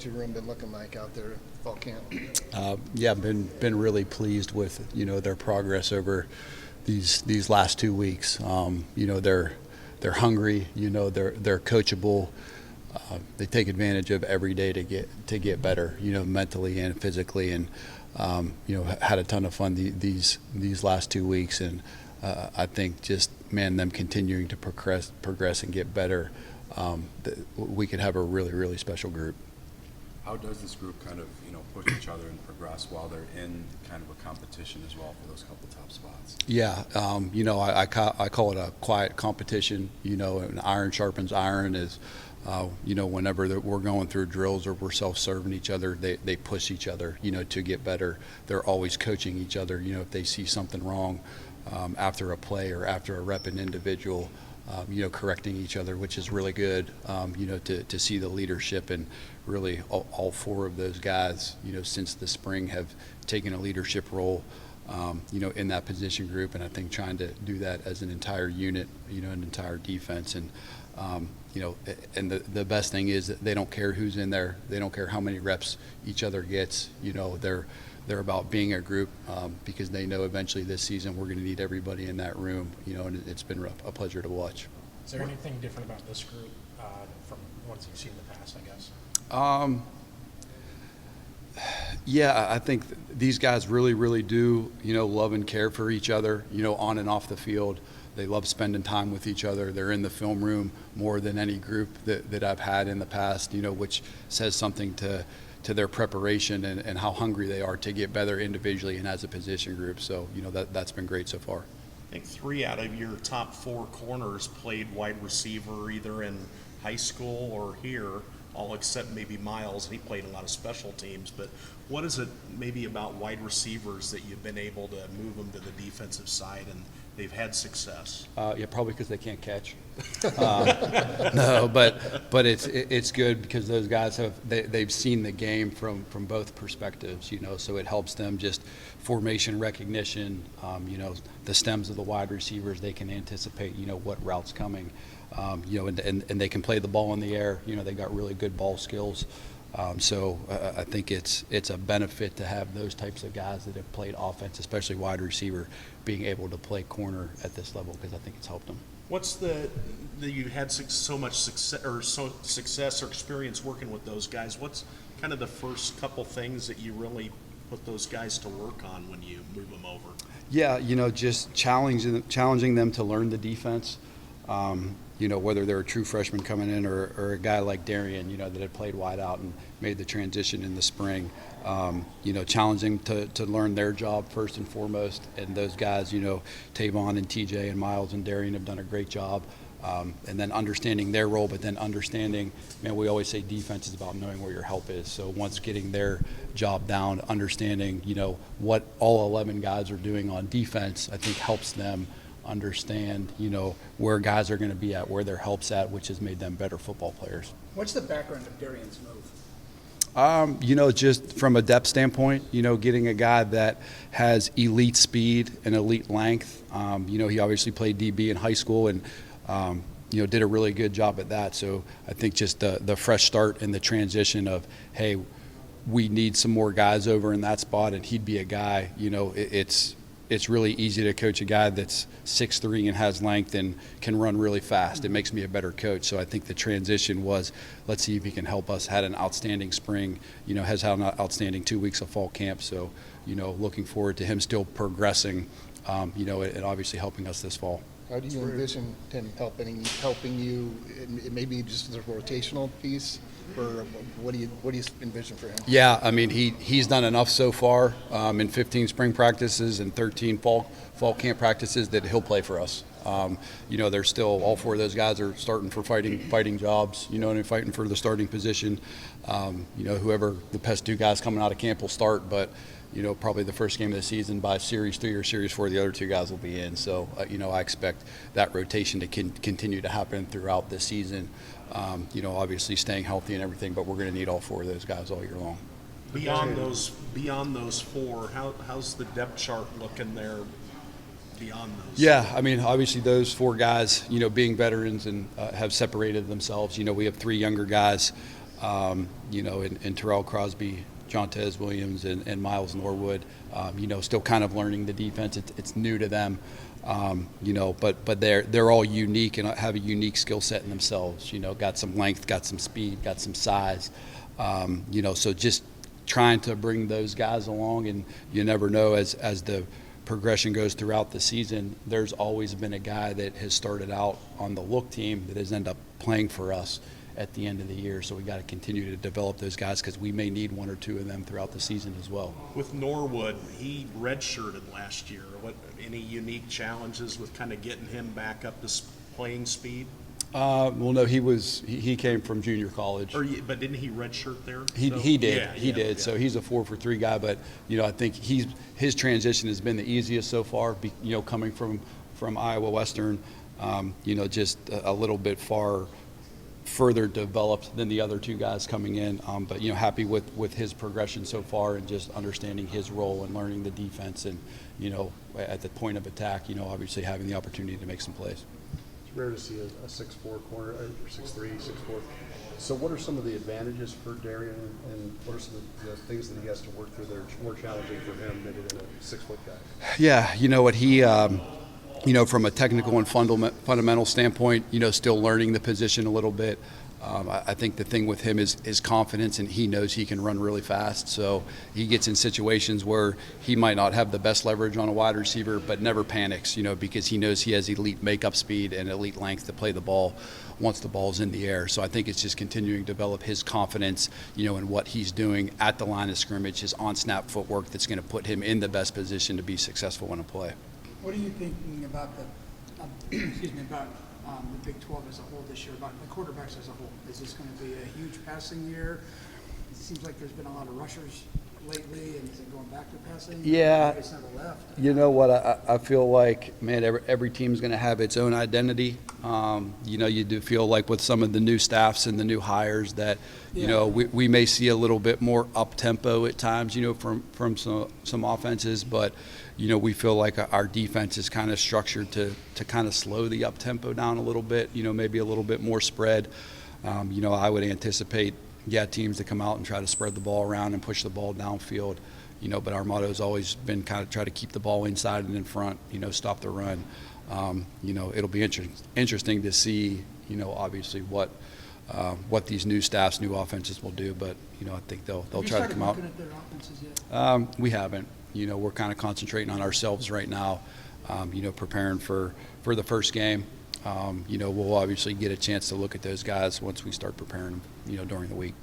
locker room been looking like out there fall camp? Yeah, been really pleased with their progress over these last 2 weeks. They're hungry. They're coachable. They take advantage of every day to get better. Mentally and physically, and had a ton of fun these last 2 weeks. And I think just them continuing to progress and get better. We could have a really special group. How does this group kind of push each other and progress while they're in kind of a competition as well for those couple top spots? Yeah, I call it a quiet competition. And iron sharpens iron. Is whenever we're going through drills or we're self-serving each other, they push each other to get better. They're always coaching each other. If they see something wrong after a play or after a rep an individual, correcting each other, which is really good, to see the leadership. And really all four of those guys, since the spring have taken a leadership role, in that position group. And I think trying to do that as an entire unit, an entire defense. And, and the best thing is that they don't care who's in there. They don't care how many reps each other gets. They're about being a group, because they know eventually this season we're going to need everybody in that room, and it's been a pleasure to watch. Is there anything different about this group from ones you've seen in the past, I guess? Yeah, I think these guys really do, love and care for each other, on and off the field. They love spending time with each other. They're in the film room more than any group that I've had in the past, which says something to their preparation and how hungry they are to get better individually and as a position group. So, that's been great so far. I think 3 out of your top 4 corners played wide receiver either in high school or here, all except maybe Miles. He played a lot of special teams. But what is it maybe about wide receivers that you've been able to move them to the defensive side and they've had success? Yeah, probably because they can't catch. No, but it's good because those guys they've seen the game from both perspectives, so it helps them just formation recognition, the stems of the wide receivers, they can anticipate, what route's coming, and they can play the ball in the air, they got really good ball skills. So I think it's a benefit to have those types of guys that have played offense, especially wide receiver, being able to play corner at this level, because I think it's helped them. What's you had so much success or experience working with those guys? What's kind of the first couple things that you really put those guys to work on when you move them over? Yeah, just challenging them to learn the defense. Whether they're a true freshman coming in or a guy like Darian, that had played wide out and made the transition in the spring, challenging to learn their job first and foremost. And those guys, Tavon and TJ and Miles and Darian have done a great job. And then understanding their role, but then understanding, we always say defense is about knowing where your help is. So once getting their job down, understanding, what all 11 guys are doing on defense, I think helps them understand, where guys are going to be at, where their help's at, which has made them better football players. What's the background of Darian's move? Just from a depth standpoint, getting a guy that has elite speed and elite length. He obviously played DB in high school and, did a really good job at that. So I think just the fresh start and the transition of, hey, we need some more guys over in that spot, and he'd be a guy, it's really easy to coach a guy that's 6'3" and has length and can run really fast. It makes me a better coach. So I think the transition was, let's see if he can help us. Had an outstanding spring, has had an outstanding 2 weeks of fall camp. So, looking forward to him still progressing, and obviously helping us this fall. How do you envision him helping you? Maybe just as a rotational piece, or what do you envision for him? Yeah, he's done enough so far in 15 spring practices and 13 fall camp practices that he'll play for us. There's still all 4 of those guys are starting for fighting jobs, and fighting for the starting position. Whoever the best 2 guys coming out of camp will start, but probably the first game of the season by Series 3 or Series 4, the other 2 guys will be in. So, I expect that rotation to continue to happen throughout the season. Obviously staying healthy and everything, but we're going to need all 4 of those guys all year long. Beyond those 4, how's the depth chart looking there? Beyond those. Yeah, obviously those 4 guys, being veterans and have separated themselves. We have 3 younger guys. and Terrell Crosby, Jontez Williams, and Miles Norwood, still kind of learning the defense. It's new to them, but they're all unique and have a unique skill set in themselves. Got some length, got some speed, got some size. So just trying to bring those guys along, and you never know as the progression goes throughout the season. There's always been a guy that has started out on the look team that has ended up playing for us at the end of the year. So we got to continue to develop those guys because we may need one or two of them throughout the season as well. With Norwood, he redshirted last year. Any unique challenges with kind of getting him back up to playing speed? Well, no, he came from junior college. But didn't he redshirt there? He did. Yeah, He did. yeah. So he's a 4-for-3 guy, but I think his transition has been the easiest so far. Coming from Iowa Western, just a little bit further developed than the other two guys coming in. But happy with his progression so far and just understanding his role and learning the defense and at the point of attack, obviously having the opportunity to make some plays. It's rare to see a 6'4" corner, or 6'3", 6'4". So what are some of the advantages for Darian, and what are some of the things that he has to work through that are more challenging for him maybe than a 6-foot guy? Yeah, what he, from a technical and fundamental standpoint, still learning the position a little bit. I think the thing with him is his confidence, and he knows he can run really fast. So he gets in situations where he might not have the best leverage on a wide receiver, but never panics, because he knows he has elite makeup speed and elite length to play the ball once the ball's in the air. So I think it's just continuing to develop his confidence, in what he's doing at the line of scrimmage, his on-snap footwork that's going to put him in the best position to be successful in a play. What are you thinking about the Big 12 as a whole this year, about the quarterbacks as a whole? Is this going to be a huge passing year? It seems like there's been a lot of rushers lately, and is it going back to passing? Yeah. It's never left. You know what? I feel like, man, every team's going to have its own identity. You do feel like with some of the new staffs and the new hires that, we may see a little bit more up-tempo at times, from some offenses. But, we feel like our defense is kind of structured to kind of slow the up-tempo down a little bit, maybe a little bit more spread. I would anticipate, teams to come out and try to spread the ball around and push the ball downfield, but our motto has always been kind of try to keep the ball inside and in front, stop the run. It'll be interesting to see, obviously what these new staffs, new offenses will do, but, I think they'll try to come out. Have you started looking at their offenses yet? We haven't. We're kind of concentrating on ourselves right now, preparing for the first game. We'll obviously get a chance to look at those guys once we start preparing them, during the week.